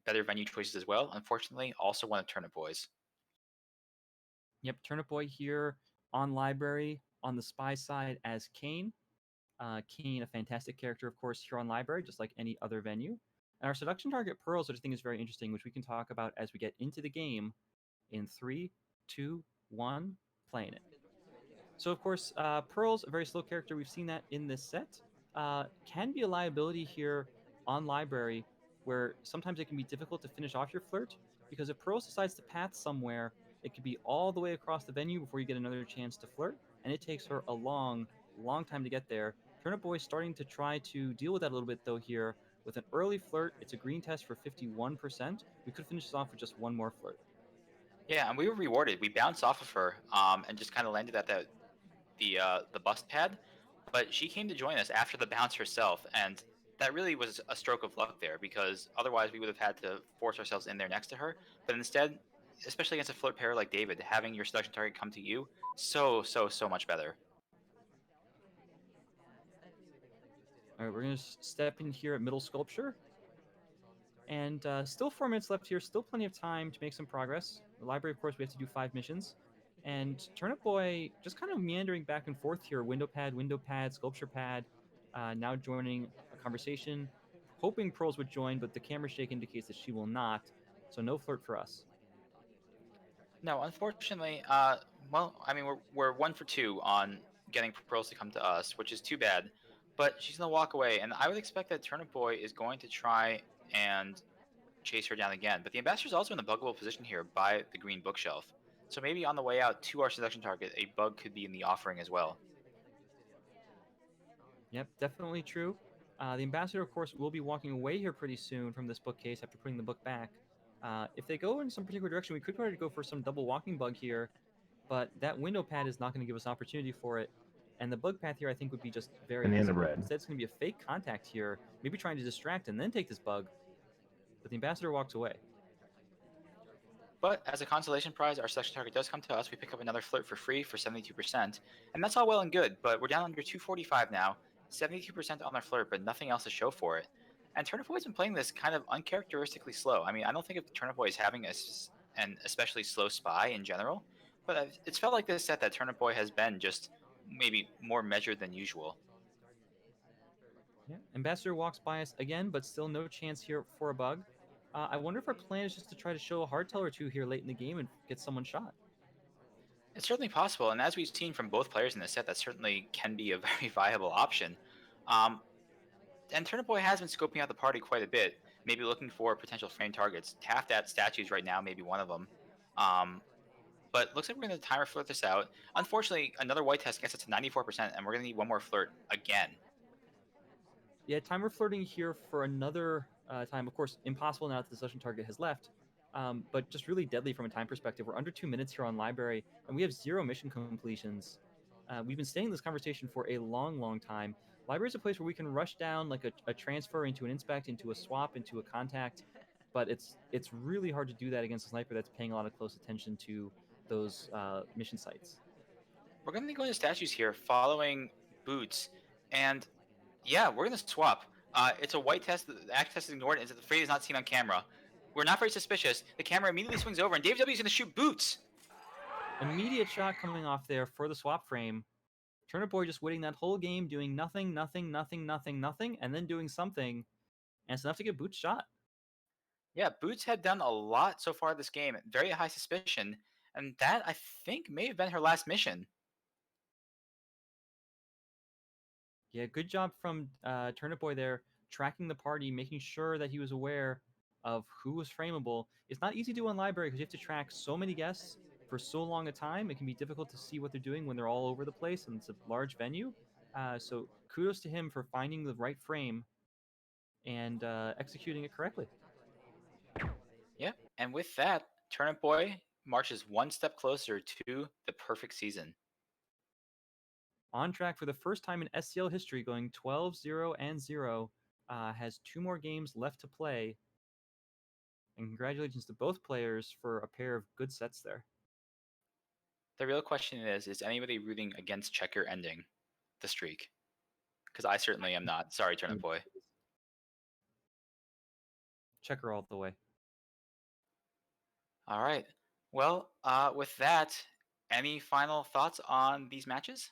better venue choices as well. Unfortunately, also one of Turnipboy's. Yep, Turnipboy here on library on the spy side as Kane. Kane, a fantastic character, of course, here on library, just like any other venue. And our seduction target Pearls, which I think is very interesting, which we can talk about as we get into the game in 3, 2, 1, playing it. So, of course, Pearls, a very slow character. We've seen that in this set. Can be a liability here on library, where sometimes it can be difficult to finish off your flirt, because if Pearls decides to path somewhere, it could be all the way across the venue before you get another chance to flirt, and it takes her a long, long time to get there. Turnipboy starting to try to deal with that a little bit, though, here. With an early flirt, it's a green test for 51%. We could finish this off with just one more flirt. Yeah, and we were rewarded. We bounced off of her and just kind of landed at the bust pad, but she came to join us after the bounce herself, and that really was a stroke of luck there, because otherwise we would have had to force ourselves in there next to her. But instead, especially against a flirt pair like David, having your selection target come to you, so much better. All right, we're going to step in here at middle sculpture. And still 4 minutes left here. Still plenty of time to make some progress. The library, of course, we have to do 5 missions. And Turnipboy just kind of meandering back and forth here. Window pad, sculpture pad. Now joining a conversation. hoping Pearls would join, but the camera shake indicates that she will not. So no flirt for us. No, unfortunately, well, I mean, we're 1 for 2 on getting Pearls to come to us, which is too bad. But she's gonna walk away, and I would expect that Turnipboy is going to try and chase her down again. But the ambassador's also in a buggable position here by the green bookshelf. So maybe on the way out to our selection target, a bug could be in the offering as well. Yep, definitely true. The ambassador, of course, will be walking away here pretty soon from this bookcase after putting the book back. If they go in some particular direction, we could try to go for some double walking bug here, but that window pad is not going to give us opportunity for it. And the bug path here, I think, would be just very Banana easy. red. Instead, it's going to be a fake contact here, maybe trying to distract and then take this bug. But the ambassador walks away. But as a consolation prize, our selection target does come to us. We pick up another flirt for free for 72%. And that's all well and good, but we're down under 245 now. 72% on our flirt, but nothing else to show for it. And Turnipboy's been playing this kind of uncharacteristically slow. I mean, I don't think if Turnipboy is having an especially slow spy in general, but it's felt like this set that Turnipboy has been just maybe more measured than usual. Yeah, ambassador walks by us again, but still no chance here for a bug. I wonder if our plan is just to try to show a hardtail or two here late in the game and get someone shot. It's certainly possible, and as we've seen from both players in this set, that certainly can be a very viable option. And Turnipboy has been scoping out the party quite a bit, maybe looking for potential frame targets. Tapped at statues right now, maybe one of them. But looks like we're going to timer flirt this out. Unfortunately, another white test gets us to 94%, and we're going to need one more flirt again. Yeah, timer flirting here for another time. Of course, impossible now that the session target has left, but just really deadly from a time perspective. We're under 2 minutes here on Library, and we have 0 mission completions. We've been staying in this conversation for a long, long time. Library is a place where we can rush down like a transfer into an inspect, into a swap, into a contact, but it's really hard to do that against a sniper that's paying a lot of close attention to those mission sites. We're going to go into statues here following Boots, and yeah, we're going to swap. It's a white test. The act test is ignored, and the phrase is not seen on camera. We're not very suspicious. The camera immediately swings over, and DavidW is going to shoot Boots. Immediate shot coming off there for the swap frame. Turnipboy just waiting that whole game, doing nothing, nothing, nothing, nothing, nothing, and then doing something, and it's enough to get Boots shot. Yeah, Boots had done a lot so far this game. Very high suspicion, and that, I think, may have been her last mission. Yeah, good job from Turnipboy there, tracking the party, making sure that he was aware of who was frameable. It's not easy to do on Library because you have to track so many guests for so long a time. It can be difficult to see what they're doing when they're all over the place, and it's a large venue. So kudos to him for finding the right frame and executing it correctly. Yeah, and with that, Turnipboy marches one step closer to the perfect season. On track for the first time in SCL history, going 12-0-0, has 2 more games left to play. And congratulations to both players for a pair of good sets there. The real question is anybody rooting against Checker ending the streak? Because I certainly am not. Sorry, Turnipboy. Checker all the way. All right. Well, with that, any final thoughts on these matches?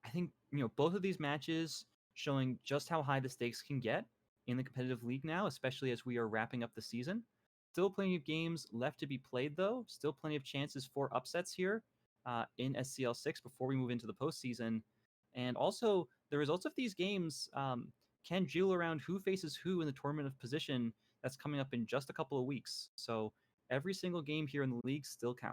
I think, both of these matches showing just how high the stakes can get in the competitive league now, especially as we are wrapping up the season. Still plenty of games left to be played, though. Still plenty of chances for upsets here in SCL 6 before we move into the postseason. And also, the results of these games can jiggle around who faces who in the tournament of position that's coming up in just a couple of weeks. So every single game here in the league still counts.